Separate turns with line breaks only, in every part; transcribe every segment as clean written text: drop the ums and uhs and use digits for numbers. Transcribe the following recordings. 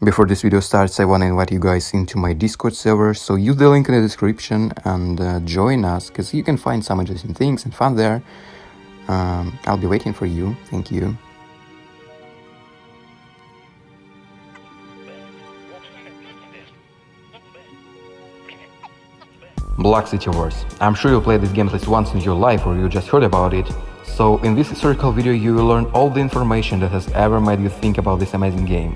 Before this video starts, I want to invite you guys into my Discord server, so use the link in the description and join us, because you can find some interesting things and fun there. I'll be waiting for you. Thank you. Black City Wars. I'm sure you played this game at least once in your life, or you just heard about it. So in this historical video you will learn all the information that has ever made you think about this amazing game.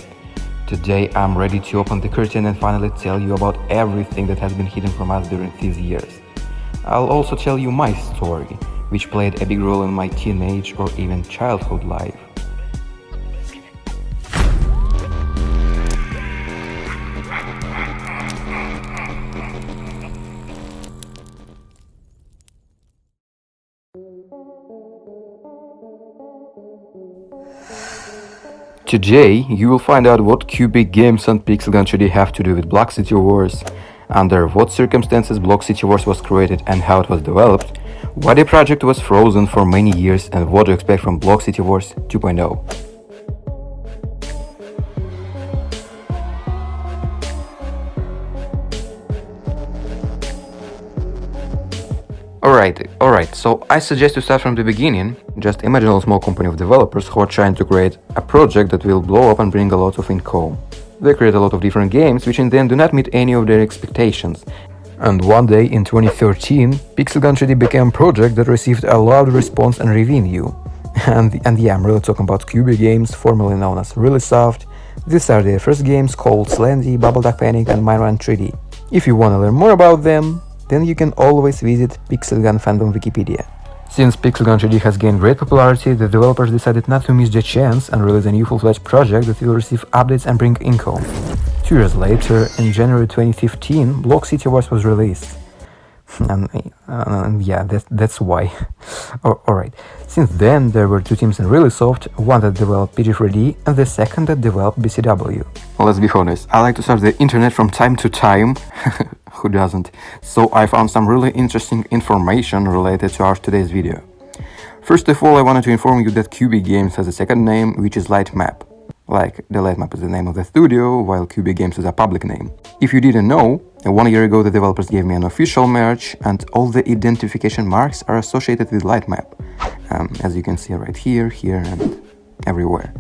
Today I'm ready to open the curtain and finally tell you about everything that has been hidden from us during these years. I'll also tell you my story, which played a big role in my teenage or even childhood life. Today, you will find out what Cubic Games and Pixel Gun 3D have to do with Black City Wars, under what circumstances Black City Wars was created and how it was developed, why the project was frozen for many years, and what to expect from Black City Wars 2.0. Alright, so I suggest to start from the beginning. Just imagine a small company of developers who are trying to create a project that will blow up and bring a lot of income. They create a lot of different games, which in the end do not meet any of their expectations. And one day in 2013, Pixel Gun 3D became a project that received a loud response and revenue. And yeah, I'm really talking about Cubic Games, formerly known as Really Soft. These are their first games called Slendy, Bubble Duck Panic and Mine Run 3D. If you wanna learn more about them, then you can always visit Pixel Gun Fandom Wikipedia. Since Pixel Gun 3D has gained great popularity, the developers decided not to miss the chance and release a new full-fledged project that will receive updates and bring income. 2 years later, in January 2015, Black City Wars was released. And yeah, that's why. Alright, since then there were two teams in Really Soft, one that developed PG3D and the second that developed BCW. Let's be honest, I like to surf the internet from time to time. Who doesn't? So I found some really interesting information related to our today's video. First of all, I wanted to inform you that Cubic Games has a second name, which is Lightmap. Like, the Lightmap is the name of the studio, while Cubic Games is a public name. If you didn't know, 1 year ago the developers gave me an official merch, and all the identification marks are associated with Lightmap. As you can see right here, here, and everywhere.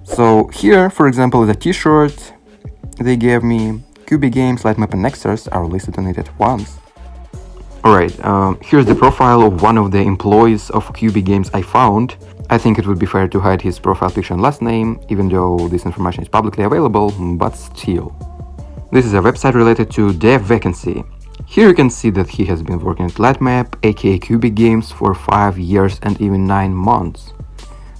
So here, for example, is a t-shirt they gave me. Cubic Games, Lightmap and Nexters are listed on it at once. Alright, here's the profile of one of the employees of Cubic Games I found. I think it would be fair to hide his profile picture and last name, even though this information is publicly available, but still. This is a website related to dev vacancy. Here you can see that he has been working at Lightmap, aka Cubic Games, for 5 years and even 9 months.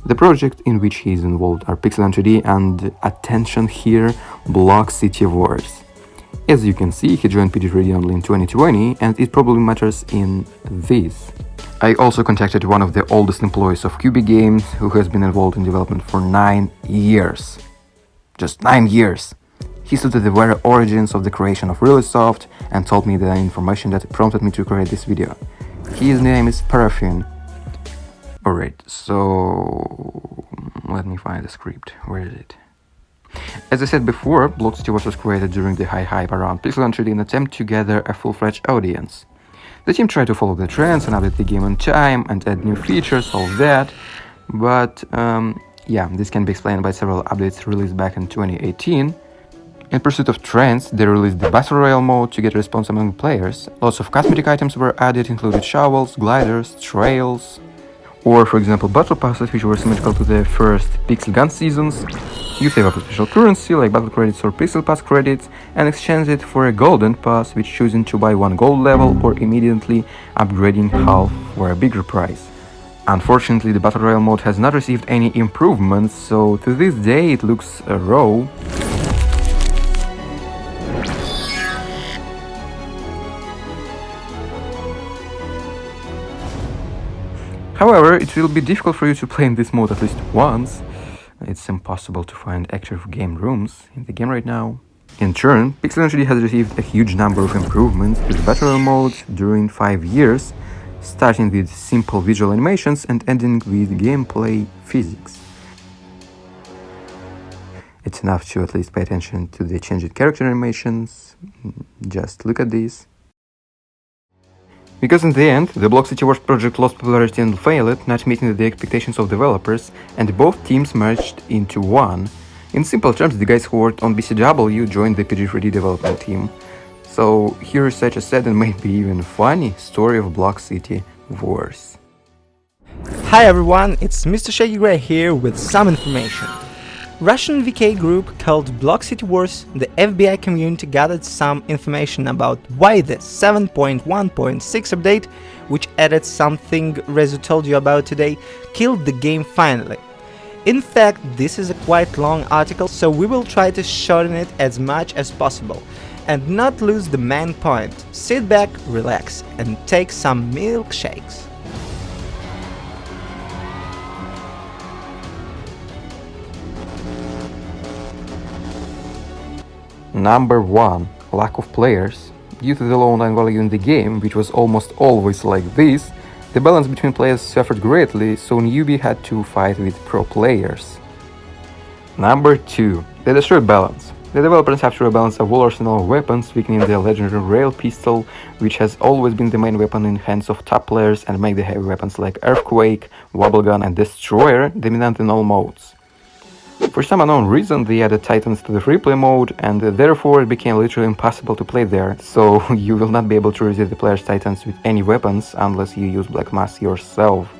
The project in which he is involved are Pixel Gun 3D and, attention here, Black City Wars. As you can see, he joined PG3D only in 2020, and it probably matters in this. I also contacted one of the oldest employees of Cubic Games, who has been involved in development for 9 years. Just 9 years! He stood at the very origins of the creation of Really Soft and told me the information that prompted me to create this video. His name is Paraffin. Alright, so let me find the script. Where is it? As I said before, Black City Wars was created during the high hype around Pixel Gun 3D in an attempt to gather a full-fledged audience. The team tried to follow the trends and update the game on time and add new features, all that, but yeah, this can be explained by several updates released back in 2018. In pursuit of trends, they released the Battle Royale mode to get response among players. Lots of cosmetic items were added, including shovels, gliders, trails, or for example battle passes, which were symmetrical to the first Pixel Gun seasons. You save up a special currency like battle credits or pixel pass credits and exchange it for a golden pass, which choosing to buy 1 gold level or immediately upgrading half for a bigger price. Unfortunately, the Battle Royale mode has not received any improvements, so to this day it looks raw. However, it will be difficult for you to play in this mode at least once. It's impossible to find active game rooms in the game right now. In turn, Pixel Gun 3D has received a huge number of improvements to the Battle Royale mode during 5 years, starting with simple visual animations and ending with gameplay physics. it's enough to at least pay attention to the changed character animations. Just look at these. Because in the end, the Block City Wars project lost popularity and failed, not meeting the expectations of developers, and both teams merged into one. In simple terms, the guys who worked on BCW joined the PG3D development team. So here is such a sad and maybe even funny story of Block City Wars.
Hi everyone, it's Mr. Shaggy Gray here with some information. Russian VK group called Block City Wars, the FBI community gathered some information about why the 7.1.6 update, which added something Rezu told you about today, killed the game finally. In fact, this is a quite long article, so we will try to shorten it as much as possible and not lose the main point. Sit back, relax, and take some milkshakes.
Number 1. Lack of players. Due to the low online value in the game, which was almost always like this, the balance between players suffered greatly, so newbie had to fight with pro players. Number 2. The destroyed balance. The developers have to rebalance a whole arsenal of weapons, weakening the legendary rail pistol, which has always been the main weapon in hands of top players, and make the heavy weapons like Earthquake, Wobble Gun and Destroyer dominant in all modes. For some unknown reason, they added Titans to the freeplay mode, and therefore it became literally impossible to play there, so you will not be able to resist the player's Titans with any weapons unless you use Black Mass yourself.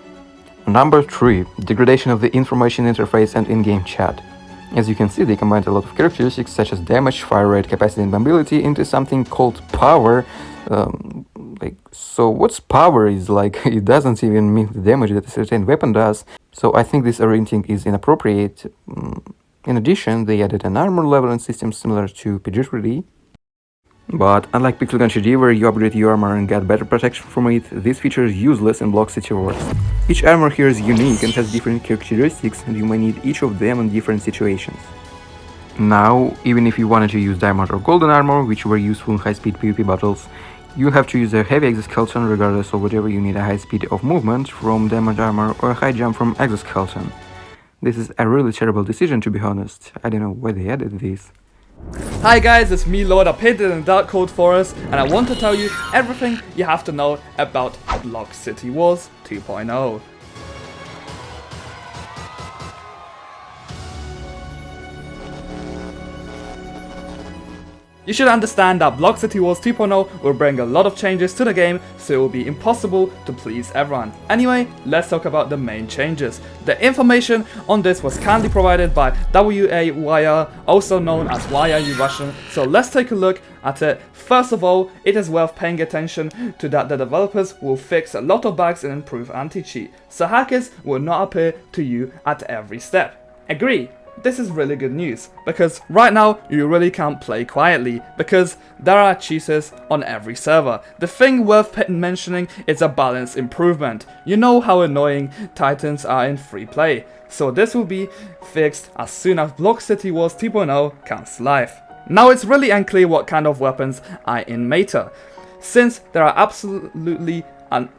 Number 3. Degradation of the information interface and in-game chat. As you can see, they combined a lot of characteristics such as damage, fire rate, capacity and mobility into something called power. So what's power is like, it doesn't even mean the damage that a certain weapon does, so I think this orienting is inappropriate. In addition, they added an armor leveling system similar to PG3D. But unlike Pixel Gun 3D, where you upgrade your armor and get better protection from it, this feature is useless in Block City Wars. Each armor here is unique and has different characteristics, and you may need each of them in different situations. Now, even if you wanted to use diamond or golden armor, which were useful in high-speed PvP battles, you have to use a heavy exoskeleton regardless of whatever you need a high speed of movement from diamond armor or a high jump from exoskeleton. This is a really terrible decision, to be honest. I don't know why they added this.
Hi guys, it's me Lord. I painted in dark code for us, and I want to tell you everything you have to know about Block City Wars 2.0. You should understand that Block City Wars 2.0 will bring a lot of changes to the game, so it will be impossible to please everyone. Anyway, let's talk about the main changes. The information on this was kindly provided by WA also known as YRU Russian, so let's take a look at it. First of all, it is worth paying attention to that the developers will fix a lot of bugs and improve anti-cheat, so hackers will not appear to you at every step. Agree? This is really good news, because right now you really can't play quietly, because there are cheaters on every server. The thing worth mentioning is a balance improvement. You know how annoying Titans are in free play, so this will be fixed as soon as Block City Wars 2.0 comes live. Now it's really unclear what kind of weapons are in meta, since they are absolutely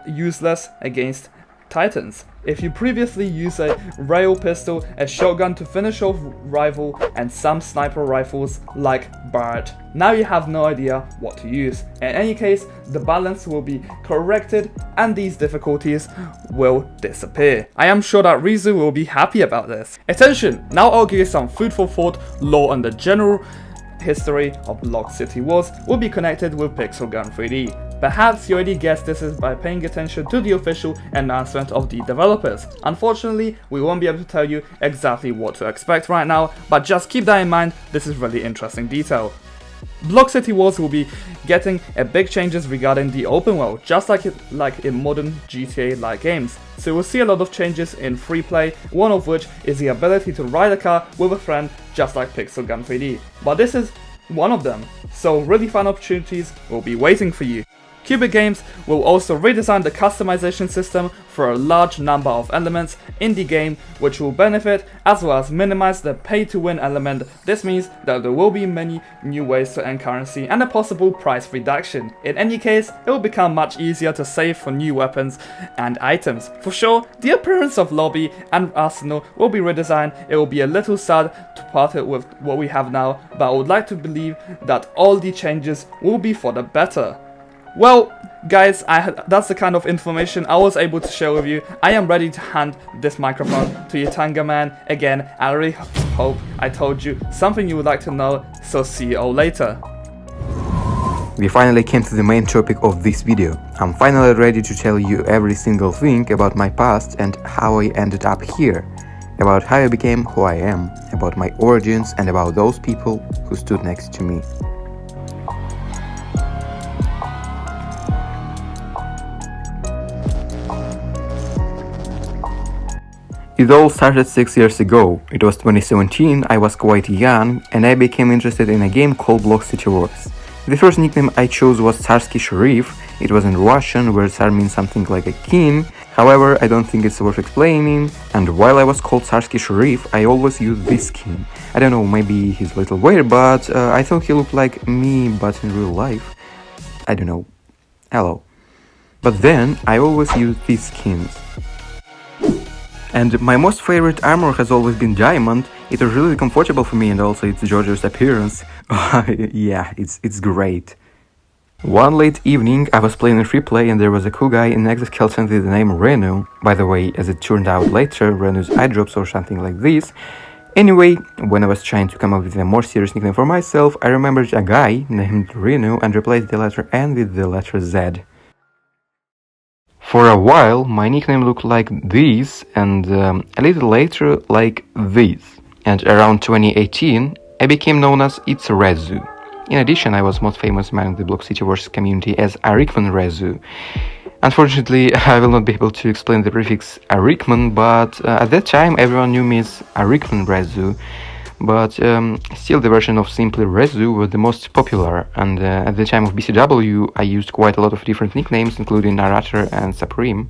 useless against Titans. If you previously used a rail pistol, a shotgun to finish off rival, and some sniper rifles like Bart, now you have no idea what to use. In any case, the balance will be corrected and these difficulties will disappear. I am sure that Rezu will be happy about this. Attention, now I'll give you some food for thought lore on the general history of Block City Wars will be connected with Pixel Gun 3D. Perhaps you already guessed this is by paying attention to the official announcement of the developers. Unfortunately, we won't be able to tell you exactly what to expect right now, but just keep that in mind, this is really interesting detail. Block City Wars will be getting a big changes regarding the open world, just like in modern GTA-like games. So we'll see a lot of changes in free play, one of which is the ability to ride a car with a friend, just like Pixel Gun 3D. But this is one of them, so really fun opportunities will be waiting for you. Cubic Games will also redesign the customization system for a large number of elements in the game, which will benefit as well as minimize the pay-to-win element. This means that there will be many new ways to earn currency and a possible price reduction. In any case, it will become much easier to save for new weapons and items. For sure, the appearance of Lobby and Arsenal will be redesigned. It will be a little sad to part it with what we have now, but I would like to believe that all the changes will be for the better. Well, guys, that's the kind of information I was able to share with you. I am ready to hand this microphone to Yutanga Man. Again, I really hope I told you something you would like to know, so see you all later.
We finally came to the main topic of this video. I'm finally ready to tell you every single thing about my past and how I ended up here, about how I became who I am, about my origins and about those people who stood next to me. It all started 6 years ago. It was 2017, I was quite young, and I became interested in a game called Block City Wars. The first nickname I chose was Tsarsky Sheriff. It was in Russian, where Tsar means something like a king. However, I don't think it's worth explaining, and while I was called Tsarsky Sheriff, I always used this skin. I don't know, maybe he's a little weird, but I thought he looked like me, but in real life. I don't know. Hello. But then, I always used these skins. And my most favorite armor has always been diamond. It was really comfortable for me, and also it's George's appearance. Yeah, it's great. One late evening, I was playing in free play and there was a cool guy in exoskeleton with the name Rezu. By the way, as it turned out later, Rezu's eye drops or something like this. Anyway, when I was trying to come up with a more serious nickname for myself, I remembered a guy named Rezu and replaced the letter N with the letter Z. For a while, my nickname looked like this, and a little later like this. And around 2018, I became known as It's Rezu. In addition, I was most famous among the Block City Wars community as Arikman Rezu. Unfortunately, I will not be able to explain the prefix Arikman, but at that time everyone knew me as Arikman Rezu. But still the version of simply Rezu was the most popular, and at the time of BCW I used quite a lot of different nicknames, including Narrator and Supreme.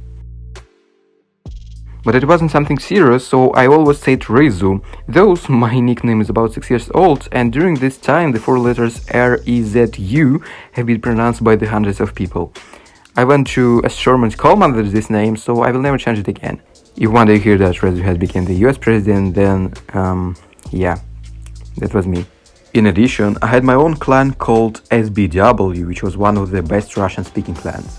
But it wasn't something serious, so I always said Rezu. Those my nickname is about 6 years old, and during this time the 4 letters R-E-Z-U have been pronounced by the hundreds of people. I went to a storm and calm under this name, so I will never change it again. If one day you hear that Rezu has become the US president, then yeah, that was me. In addition, I had my own clan called SBW, which was one of the best Russian-speaking clans.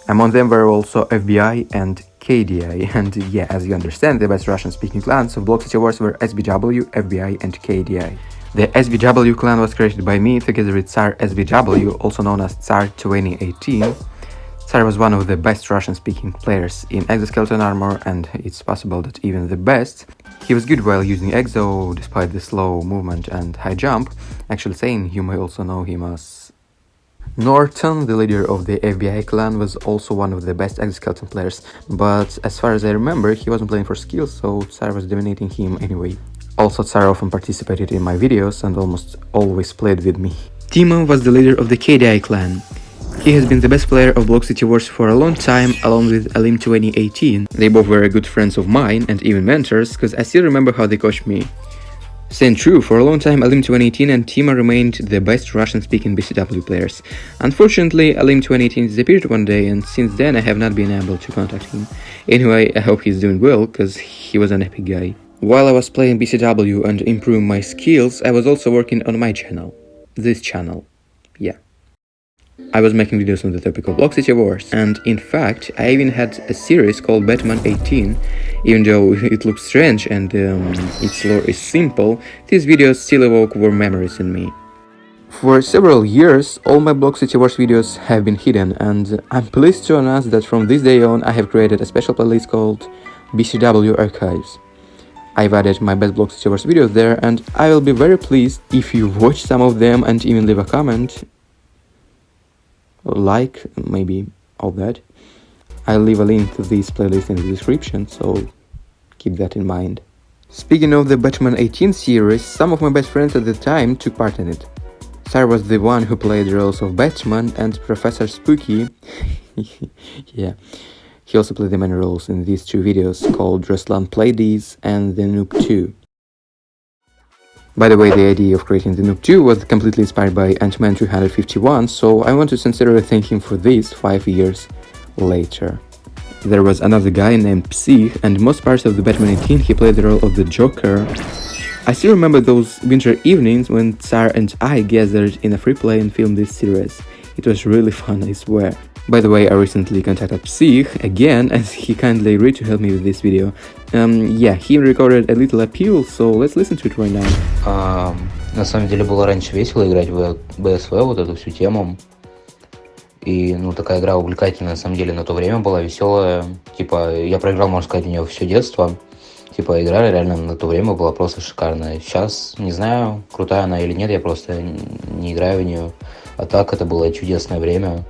Among them were also FBI and KDI, and yeah, as you understand, the best Russian-speaking clans of Block City Wars were SBW, FBI and KDI. The SBW clan was created by me together with Tsar SBW, also known as Tsar 2018. Tsar was one of the best Russian-speaking players in exoskeleton armor, and it's possible that even the best. He was good while using exo, despite the slow movement and high jump. Actually saying, you may also know him as Norton, the leader of the FBI clan, was also one of the best exoskeleton players, but as far as I remember, he wasn't playing for skills, so Tsar was dominating him anyway. Also, Tsar often participated in my videos and almost always played with me. Timo was the leader of the KDI clan. He has been the best player of Block City Wars for a long time, along with Alim 2018. They both were good friends of mine and even mentors, cause I still remember how they coached me. Saying true, for a long time Alim 2018 and Timo remained the best Russian-speaking BCW players. Unfortunately, Alim 2018 disappeared one day, and since then I have not been able to contact him. Anyway, I hope he's doing well, cause he was an epic guy. While I was playing BCW and improving my skills, I was also working on my channel. This channel. Yeah. I was making videos on the topic of Block City Wars, and in fact, I even had a series called Batman 18. Even though it looks strange and its lore is simple, these videos still evoke warm memories in me. For several years, all my Block City Wars videos have been hidden, and I'm pleased to announce that from this day on I have created a special playlist called BCW Archives. I've added my best Block City Wars videos there, and I will be very pleased if you watch some of them and even leave a comment. Like, maybe, all that. I'll leave a link to this playlist in the description, so keep that in mind. Speaking of the Batman 18 series, some of my best friends at the time took part in it. Tsar was the one who played the roles of Batman and Professor Spooky. Yeah, he also played the main roles in these two videos called Ruslan Playdays and The Noob 2. By the way, the idea of creating the Noob 2 was completely inspired by Antman351, so I want to sincerely thank him for this 5 years later. There was another guy named Psych, and most parts of the Batman 18 he played the role of the Joker. I still remember those winter evenings when Tsar and I gathered in a free play and filmed this series. It was really fun, I swear. By the way, I recently contacted Psych again, and he kindly agreed to help me with this video. Yeah, he recorded a little appeal, so let's listen to it right now.
На самом деле было раньше весело играть в БСВ, вот эту всю тему. И, такая игра увлекательная, на самом деле, на то время была веселая. Типа, я проиграл, можно сказать, в нее все детство. Типа, игра реально на то время была просто шикарная. Сейчас, не знаю, крутая она или нет, я просто не играю в нее. А так, это было чудесное время.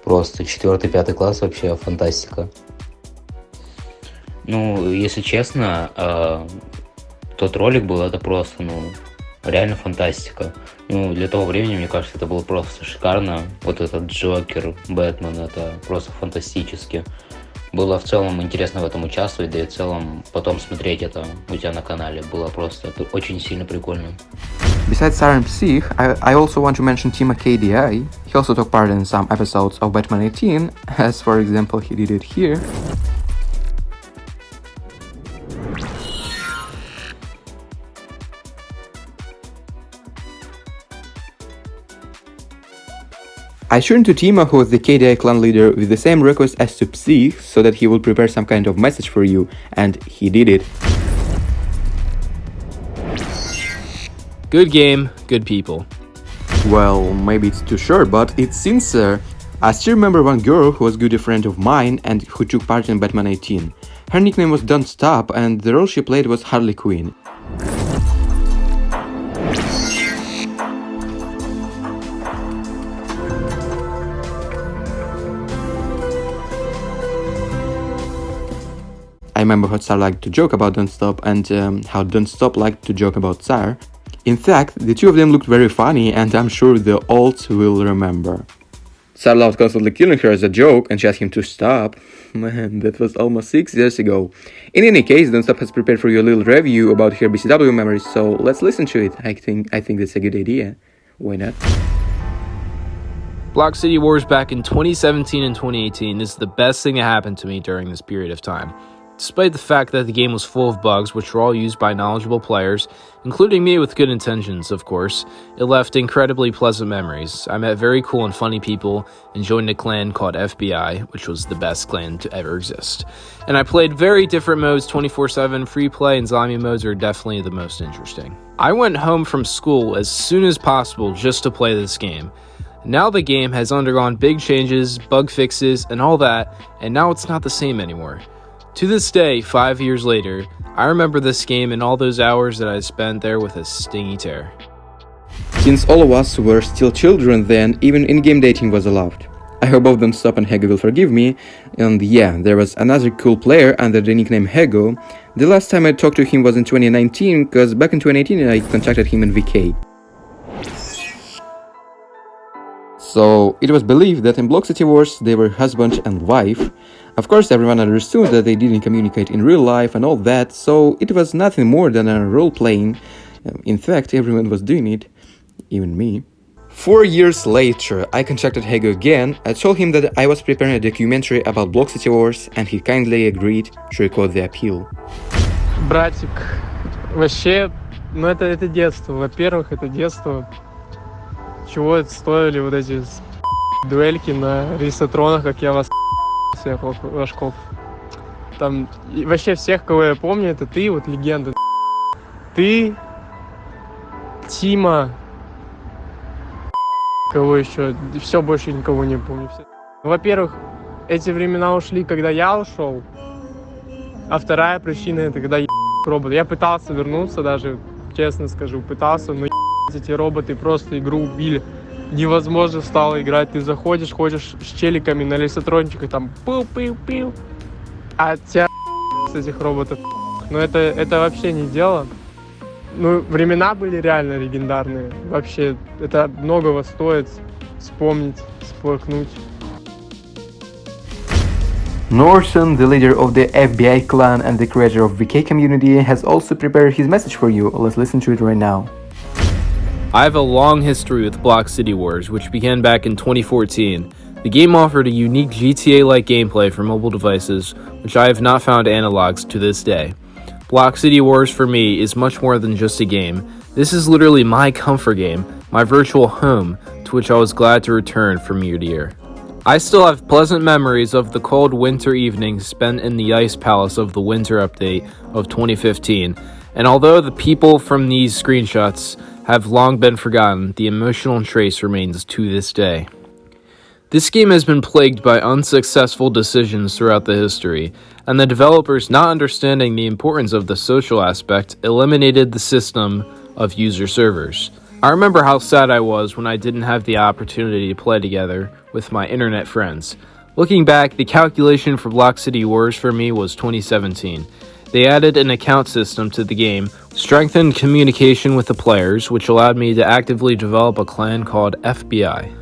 Просто 4-5 класс вообще фантастика. Если честно, тот ролик был, это просто, реально фантастика. Для того времени, мне кажется, это было просто шикарно. Вот этот Джокер, Бэтмен, это просто фантастически. Было в целом интересно в этом участвовать, да и в целом потом смотреть это у тебя на канале. Было просто очень сильно прикольно.
Besides Tsar and Psych, I also want to mention Team KDI. He also took part in some episodes of Batman 18, as for example he did it here. I turned to Tima, who was the KDI clan leader, with the same request as to Psych, so that he would prepare some kind of message for you, and he did it.
Good game, good people.
Well, maybe it's too short, but it's sincere. I still remember one girl who was a good friend of mine and who took part in Batman 18. Her nickname was Don't Stop, and the role she played was Harley Quinn. I remember how Tsar liked to joke about Don't Stop and how Don't Stop liked to joke about Tsar. In fact, the two of them looked very funny, and I'm sure the olds will remember. Tsar loved constantly killing her as a joke, and she asked him to stop. Man, that was almost 6 years ago. In any case, Don't Stop has prepared for you a little review about her BCW memories, so let's listen to it. I think that's a good idea. Why not?
Block City Wars back in 2017 and 2018 is the best thing that happened to me during this period of time. Despite the fact that the game was full of bugs, which were all used by knowledgeable players, including me with good intentions, of course, it left incredibly pleasant memories. I met very cool and funny people and joined a clan called FBI, which was the best clan to ever exist. And I played very different modes 24/7, free play and zombie modes are definitely the most interesting. I went home from school as soon as possible just to play this game. Now the game has undergone big changes, bug fixes, and all that, and now it's not the same anymore. To this day, 5 years later, I remember this game and all those hours that I spent there with a stingy tear.
Since all of us were still children then, even in-game dating was allowed. I hope both Don't Stop and Hego will forgive me, and yeah, there was another cool player under the nickname Hego. The last time I talked to him was in 2019, cause back in 2018 I contacted him in VK. So, it was believed that in Block City Wars they were husband and wife. Of course, everyone understood that they didn't communicate in real life and all that, so it was nothing more than a role-playing. In fact, everyone was doing it, even me. 4 years later, I contacted Hego again. I told him that I was preparing a documentary about Block City Wars, and he kindly agreed to record the appeal.
Братик, вообще, это детство. Во-первых, это детство. Чего это стоили вот эти дуэльки на ресетронах, как я вас всех ложков. Там вообще всех, кого я помню, это ты, вот легенда. Ты, Тима, кого еще? Все, больше никого не помню. Во-первых, эти времена ушли, когда я ушел. А вторая причина, это когда роботы. Я пытался вернуться даже, честно скажу, пытался, но эти роботы просто игру убили. Невозможно стало играть. Ты заходишь, ходишь с челиками на лесотрончиках, там пил-пил-пил, а тебя с этих роботов. Но это вообще не дело. Ну, времена были реально легендарные. Вообще, это многого стоит вспомнить, всплакнуть.
Norson, the leader of the FBI clan and the creator of VK community, has also prepared his message for you. Let's listen to it right now.
I have a long history with Block City Wars, which began back in 2014. The game offered a unique GTA-like gameplay for mobile devices, which I have not found analogs to this day. Block City Wars for me is much more than just a game. This is literally my comfort game, my virtual home, to which I was glad to return from year to year. I still have pleasant memories of the cold winter evenings spent in the Ice Palace of the winter update of 2015, and although the people from these screenshots have long been forgotten, the emotional trace remains to this day. This game has been plagued by unsuccessful decisions throughout the history, and the developers, not understanding the importance of the social aspect, eliminated the system of user servers. I remember how sad I was when I didn't have the opportunity to play together with my internet friends. Looking back, the calculation for Block City Wars for me was 2017. They added an account system to the game, strengthened communication with the players, which allowed me to actively develop a clan called FBI.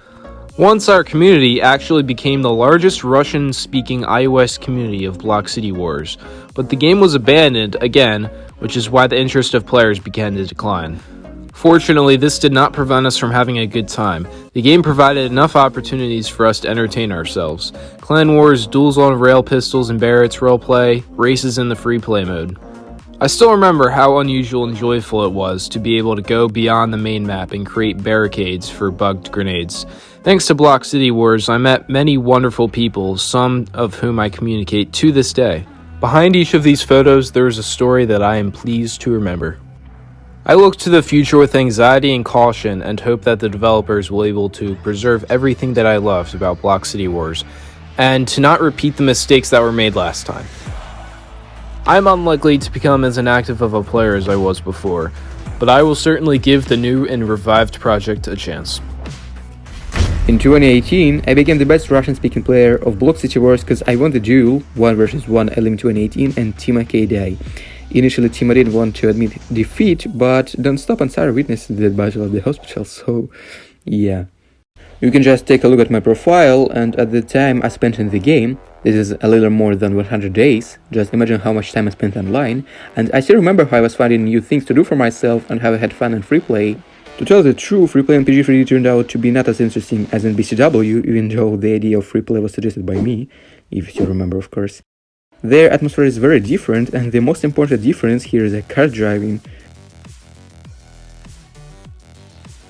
Once our community actually became the largest Russian-speaking iOS community of Block City Wars, but the game was abandoned again, which is why the interest of players began to decline. Fortunately, this did not prevent us from having a good time. The game provided enough opportunities for us to entertain ourselves. Clan wars, duels on rail pistols and Barrett's roleplay, races in the free play mode. I still remember how unusual and joyful it was to be able to go beyond the main map and create barricades for bugged grenades. Thanks to Block City Wars, I met many wonderful people, some of whom I communicate to this day. Behind each of these photos, there is a story that I am pleased to remember. I look to the future with anxiety and caution and hope that the developers will be able to preserve everything that I loved about Block City Wars and to not repeat the mistakes that were made last time. I'm unlikely to become as inactive of a player as I was before, but I will certainly give the new and revived project a chance.
In 2018, I became the best Russian-speaking player of Block City Wars because I won the duel 1 vs 1 LM 2018 and Team KDI. Initially, Team didn't want to admit defeat, but Don't Stop and Sarah witnessed the battle at the hospital, so yeah. You can just take a look at my profile, and at the time I spent in the game, this is a little more than 100 days, just imagine how much time I spent online, and I still remember how I was finding new things to do for myself and how I had fun in free play. To tell the truth, free play in PG3 turned out to be not as interesting as in BCW, even though the idea of free play was suggested by me, if you remember, of course. Their atmosphere is very different, and the most important difference here is the card driving.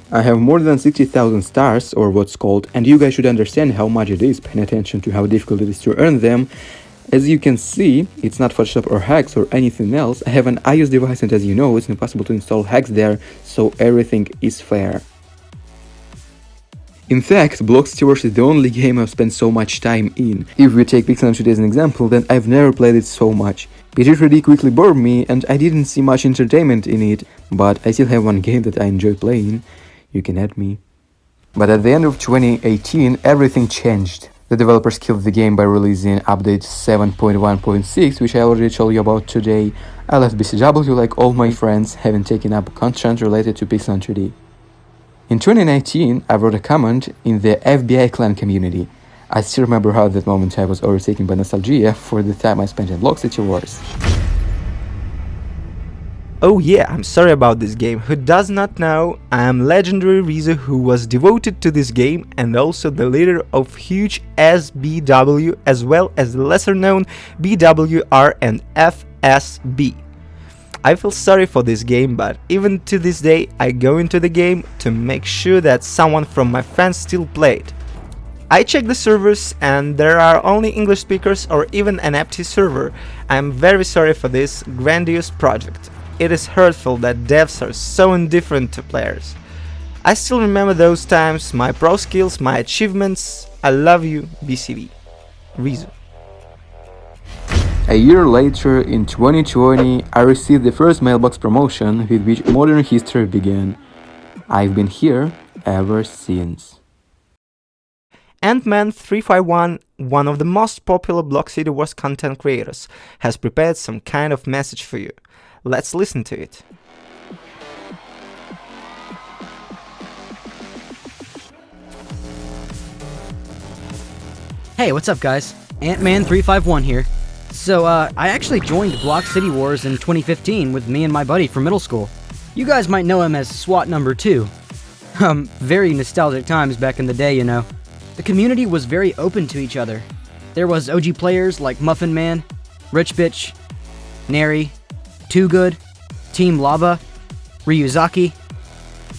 I have more than 60,000 stars, or what's called, and you guys should understand how much it is, paying attention to how difficult it is to earn them. As you can see, it's not Photoshop or hacks or anything else. I have an iOS device, and as you know, it's impossible to install hacks there, so everything is fair. In fact, Block City Wars is the only game I've spent so much time in. If we take Pixel Today as an example, then I've never played it so much. PG3D quickly bored me, and I didn't see much entertainment in it, but I still have one game that I enjoy playing. You can add me. But at the end of 2018, everything changed. The developers killed the game by releasing update 7.1.6, which I already told you about today. I left BCW like all my friends, having taken up content related to Pixel 3D. In 2019, I wrote a comment in the FBI clan community. I still remember how at that moment I was overtaken by nostalgia for the time I spent in Block City Wars.
Oh yeah, I'm sorry about this game. Who does not know, I am legendary Rezu who was devoted to this game and also the leader of huge SBW as well as the lesser known BWR and FSB. I feel sorry for this game, but even to this day I go into the game to make sure that someone from my friends still played. I check the servers and there are only English speakers or even an empty server. I am very sorry for this grandiose project. It is hurtful that devs are so indifferent to players. I still remember those times, my pro skills, my achievements. I love you, BCV. Rezu.
A year later, in 2020, I received the first mailbox promotion with which modern history began. I've been here ever since.
Antman351, one of the most popular Block City Wars content creators, has prepared some kind of message for you. Let's listen to it.
Hey, what's up, guys? Antman351 here. So, I actually joined Block City Wars in 2015 with me and my buddy from middle school. You guys might know him as SWAT number 2. Very nostalgic times back in the day, you know. The community was very open to each other. There was OG players like Muffin Man, Rich Bitch, Neri, Too Good, Team Lava, Ryuzaki.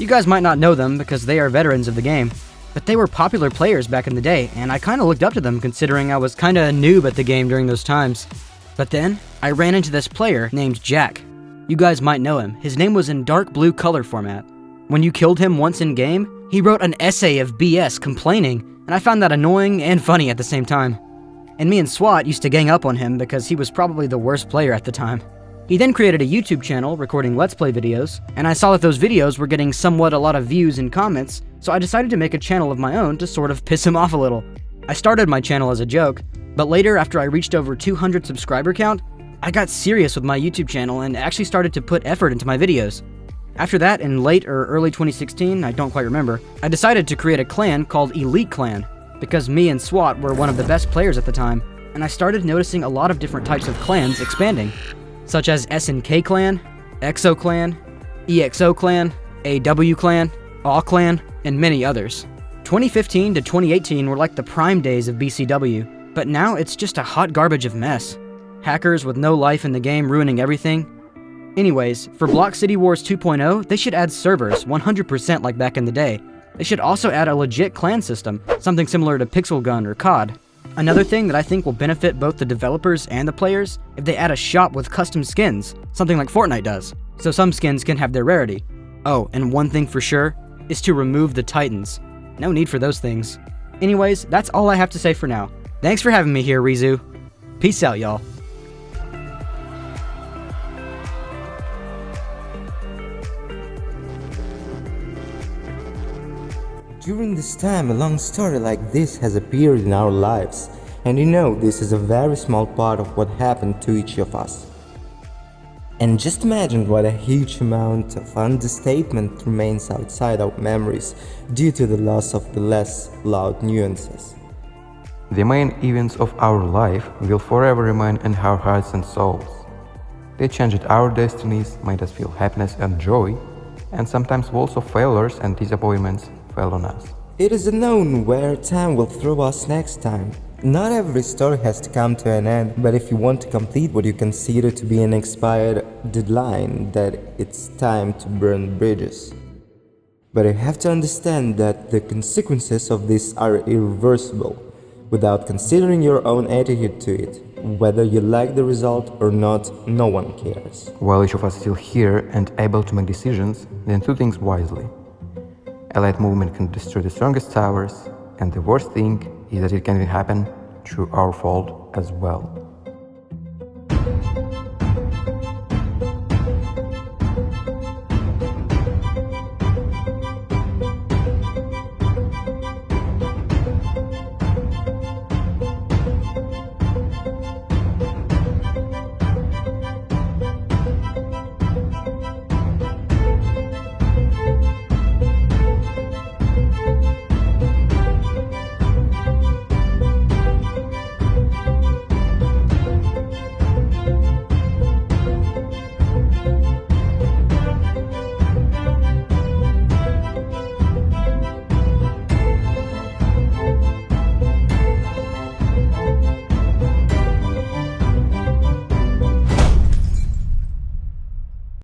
You guys might not know them because they are veterans of the game, but they were popular players back in the day, and I kinda looked up to them considering I was kinda a noob at the game during those times. But then, I ran into this player named Jack. You guys might know him. His name was in dark blue color format. When you killed him once in game, he wrote an essay of BS complaining, and I found that annoying and funny at the same time. And me and SWAT used to gang up on him because he was probably the worst player at the time. He then created a YouTube channel recording Let's Play videos, and I saw that those videos were getting somewhat a lot of views and comments, so I decided to make a channel of my own to sort of piss him off a little. I started my channel as a joke, but later after I reached over 200 subscriber count, I got serious with my YouTube channel and actually started to put effort into my videos. After that, in late or early 2016, I don't quite remember, I decided to create a clan called Elite Clan, because me and SWAT were one of the best players at the time, and I started noticing a lot of different types of clans expanding, such as SNK Clan, EXO Clan, EXO Clan, AW Clan, AW Clan, and many others. 2015 to 2018 were like the prime days of BCW, but now it's just a hot garbage of mess. Hackers with no life in the game ruining everything. Anyways, for Block City Wars 2.0, they should add servers 100% like back in the day. They should also add a legit clan system, something similar to Pixel Gun or COD. Another thing that I think will benefit both the developers and the players, if they add a shop with custom skins, something like Fortnite does, so some skins can have their rarity. Oh, and one thing for sure, is to remove the Titans. No need for those things. Anyways, that's all I have to say for now. Thanks for having me here, Rezu. Peace out, y'all.
During this time, a long story like this has appeared in our lives, and you know this is a very small part of what happened to each of us. And just imagine what a huge amount of understatement remains outside our memories due to the loss of the less loud nuances.
The main events of our life will forever remain in our hearts and souls. They changed our destinies, made us feel happiness and joy, and sometimes walls of failures and disappointments fell on us.
It is unknown where time will throw us next time. Not every story has to come to an end, but if you want to complete what you consider to be an expired deadline, that it's time to burn bridges. But you have to understand that the consequences of this are irreversible, without considering your own attitude to it. Whether you like the result or not, no one cares.
While each of us is still here and able to make decisions, then do things wisely. A light movement can destroy the strongest towers, and the worst thing is that it can happen through our fault as well.